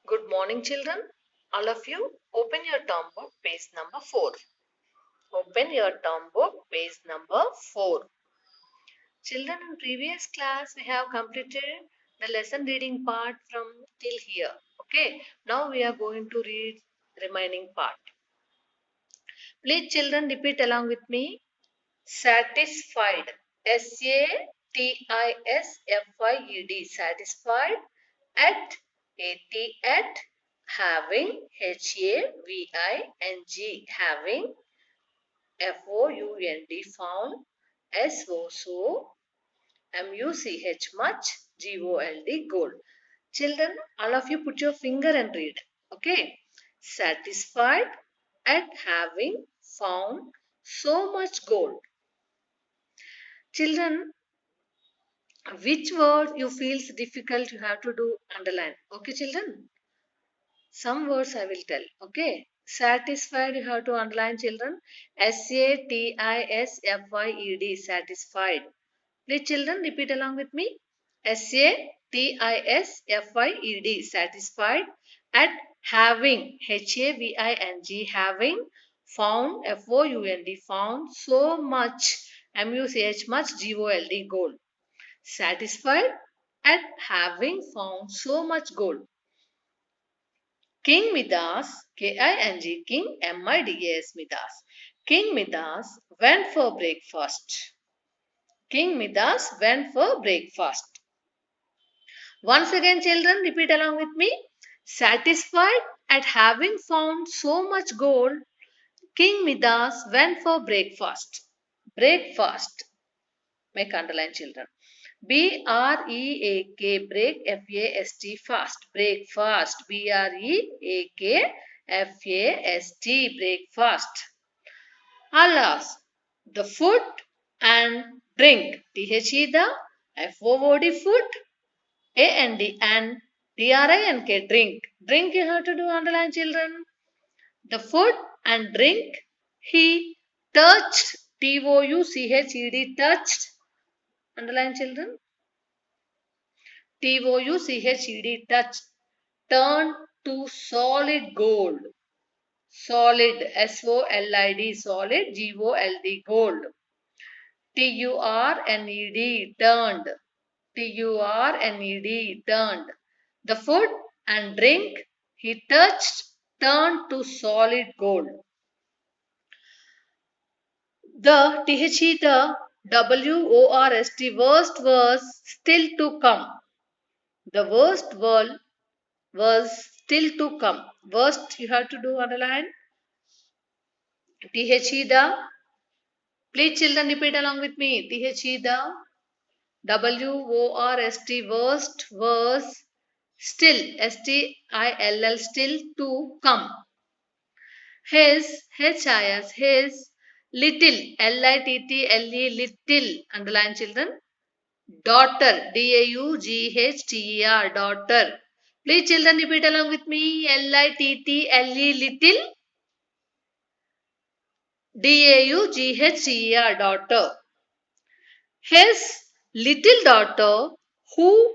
Good morning, children. All of you, open your term book, page number 4. Open your term book, page number 4. Children, in previous class, we have completed the lesson reading part from till here. Okay, now we are going to read remaining part. Please, children, repeat along with me. Satisfied. Satisfied. Satisfied. At having having found much gold. Children, all of you put your finger and read. Okay. Satisfied at having found so much gold. Children, which word you feels difficult you have to do underline. Okay, children? Some words I will tell. Okay. Satisfied you have to underline, children. Satisfied. Satisfied. Please, children, repeat along with me. Satisfied. Satisfied. At having having found found so much much gold. Satisfied at having found so much gold. King Midas, King Midas, Midas. King Midas went for breakfast. King Midas went for breakfast. Once again, children, repeat along with me. Satisfied at having found so much gold, King Midas went for breakfast. Breakfast. Make underline, children. BREAK, break, FAST, fast, breakfast, BREAK, FAST, breakfast. Alas, the food and drink, THE, the FOOD, food, and DRINK, drink. Drink you have to do underline, children. The food and drink he touched, TOUCHED, touched, underline, children. TOUCHED, touch, turn to solid gold. Solid, SOLID, solid, GOLD, gold. TURNED, turned. TURNED, turned. The food and drink he touched turned to solid gold. The THE, the WORST, worst was still to come. The worst world was still to come. Worst you have to do underline. THE, the. Please, children, repeat along with me. THE, the. WORST, worst was still. STILL, still to come. His, his little, LITTLE, little, underline, children. Daughter, DAUGHTER, daughter. Please, children, repeat along with me. LITTLE, little. DAUGHTER, daughter. His little daughter who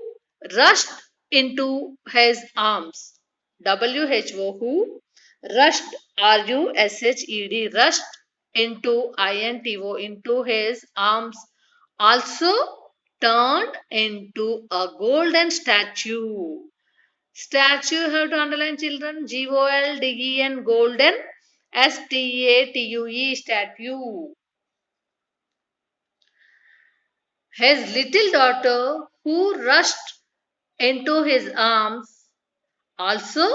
rushed into his arms. WHO, who rushed, RUSHED, rushed into his arms, also turned into a golden statue. Statue you have to underline, children. GOLDEN, golden. STATUE, statue. His little daughter, who rushed into his arms, also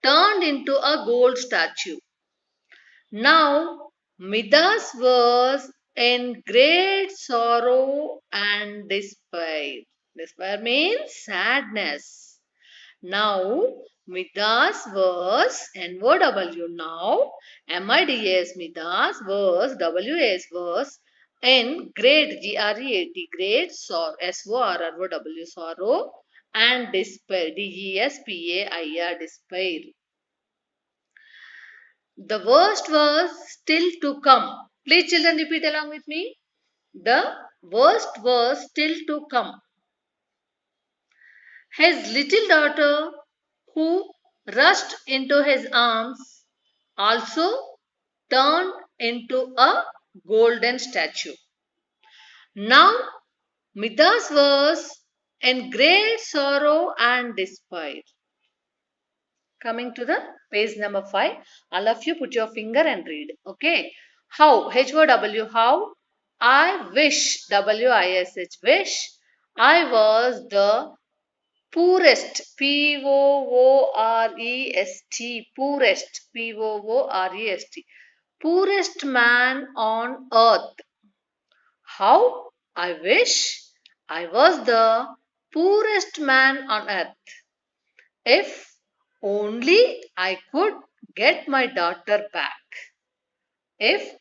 turned into a gold statue. Now Midas was in great sorrow and despair. Despair means sadness. Now Midas was NOW, now MIDAS, Midas was WAS, was in great great sorrow, SORROW, sorrow, and despair, DESPAIR, despair. The worst was still to come. Please, children, repeat along with me. The worst was still to come. His little daughter, who rushed into his arms, also turned into a golden statue. Now Midas was in great sorrow and despair. Coming to the page number 5, all of you put your finger and read. Okay. How? H-O-W, how? I wish, W-I-S-H, wish, I was the poorest, P-O-O-R-E-S-T, poorest, P-O-O-R-E-S-T, poorest man on earth. How? I wish I was the poorest man on earth. If only I could get my daughter back. If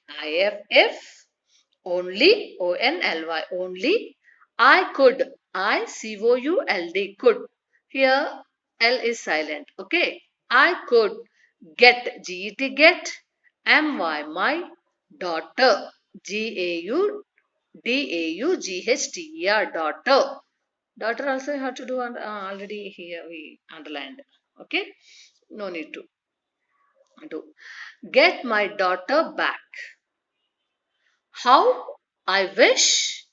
only ONLY only I could ICOULD here L is silent. Okay, I could get GET my daughter GAUDAUGHTER daughter also you have to do already here we underlined. Okay, no need to do. Get my daughter back. How I wish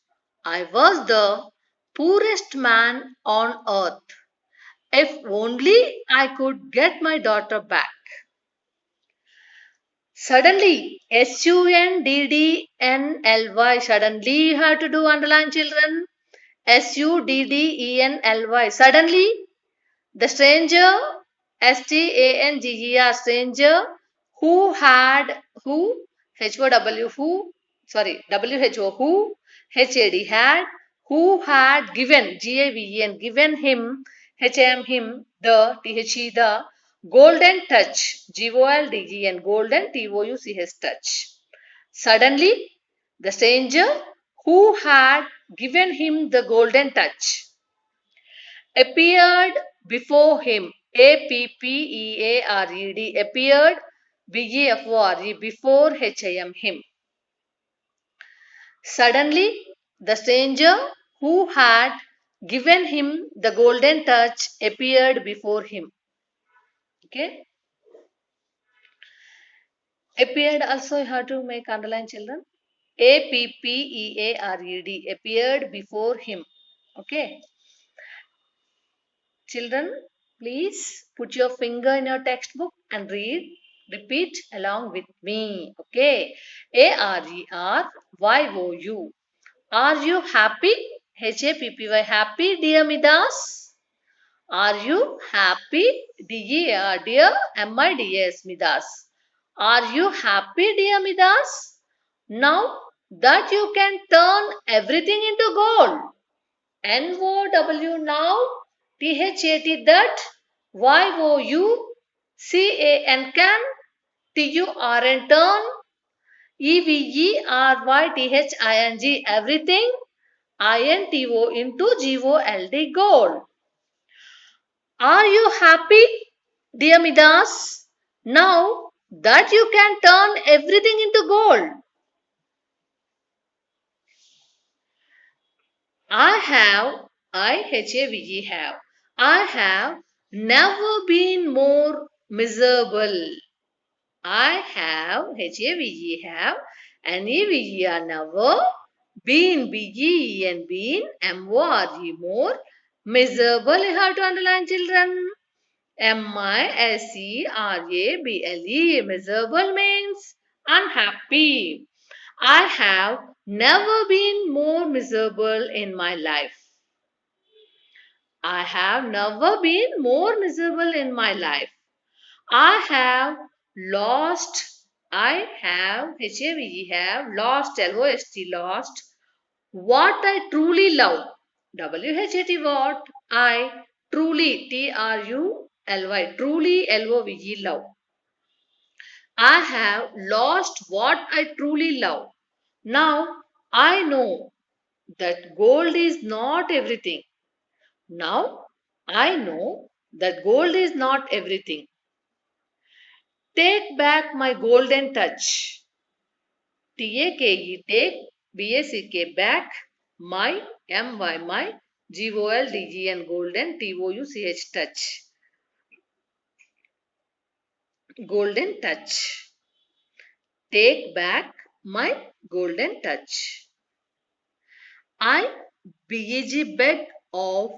I was the poorest man on earth. If only I could get my daughter back. Suddenly, SUNDDNLY. Suddenly, you have to do underline, children. SUDDENLY. Suddenly, the stranger, STANGER, stranger, who, HOW, WHO, HAD, who had given, GAVEN, given him, him, the golden touch, GOLDEN, golden, TOUCH, touch. Suddenly, the stranger who had given him the golden touch appeared before him. APPEARED, appeared, BEFORE, before HIM, him. Suddenly, the stranger who had given him the golden touch appeared before him. Okay. Appeared also you have to make underline, children. APPEARED, appeared before him. Okay. Children, please put your finger in your textbook and repeat along with me. Okay. ARERYOU. Are you happy? HAPPY. Happy, dear Midas? Are you happy? DER, dear MIDS, Midas. Are you happy, dear Midas? Now that you can turn everything into gold. NOW now, THAT that, YOU, CAN can, TURN turn, EVERYTHING everything, INTO into GOLD gold. Are you happy, dear Midas? Now that you can turn everything into gold. I have never been more miserable. I have, have, never, been, been, more, miserable, you have to underline, children. MISERABLE, miserable means unhappy. I have never been more miserable in my life. I have never been more miserable in my life. I have lost, lost, lost, what I truly love. WHAT what? I truly, TRULY, truly, LOVE, love. I have lost what I truly love. Now I know that gold is not everything. Now I know that gold is not everything. Take back my golden touch. TAKE, take, BACK, back, my, my, GOLDEN, golden, TOUCH, touch. golden touch. Take back my golden touch. I beg of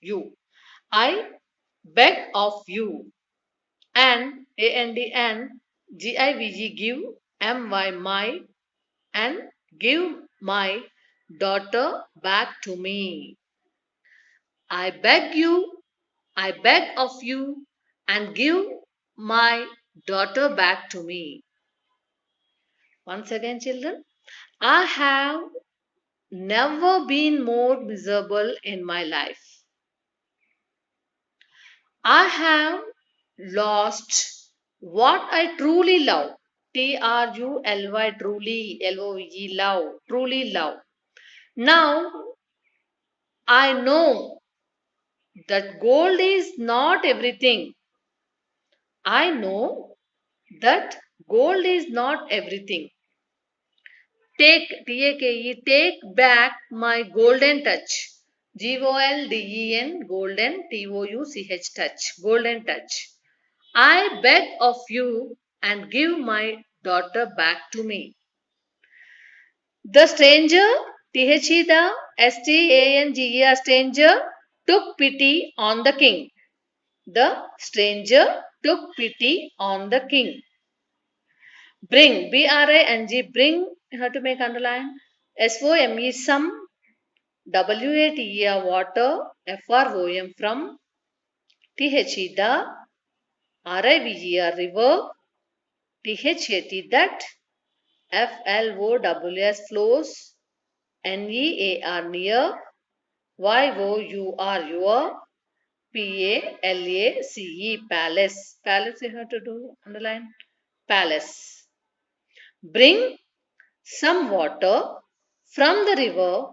you. I beg of you. And give my and give my daughter back to me. I beg you, I beg of you, and give my daughter back to me. Once again, children, I have never been more miserable in my life. I have lost what I truly love. Truly, Love, truly love. Now I know that gold is not everything. I know that gold is not everything. Take back my golden touch. Golden, touch, golden touch. I beg of you and give my daughter back to me. The stranger, stranger, took pity on the king. The stranger took pity on the king. Bring, bring, you have to make underline. SOME, some, WATE, water, FROM, from, THE, the, RIVE, river, THAT, that, FLOWS, flows, NEAR, near, YOUR, your, PALACE, palace. Palace you have to do underline. Palace. Bring some water from the river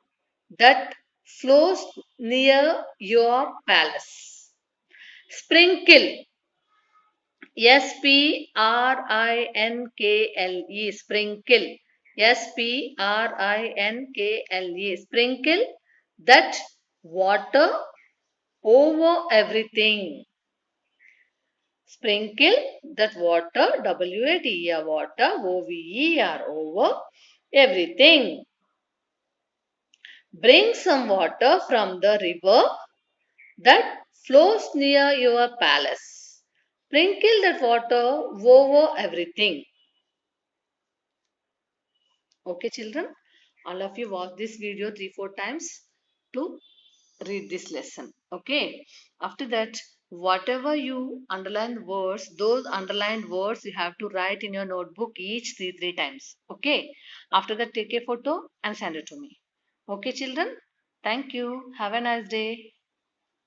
that flows near your palace. Sprinkle. SPRINKLE. Sprinkle. SPRINKLE. Sprinkle that water over everything. Sprinkle that water, WATER, water, OVER, over everything. Bring some water from the river that flows near your palace. Sprinkle that water over everything. Okay, children, all of you watch this video 3-4 times to read this lesson. Okay, after that, whatever you underline words, those underlined words you have to write in your notebook each three times. Okay, after that, take a photo and send it to me. Okay, children, thank you. Have a nice day.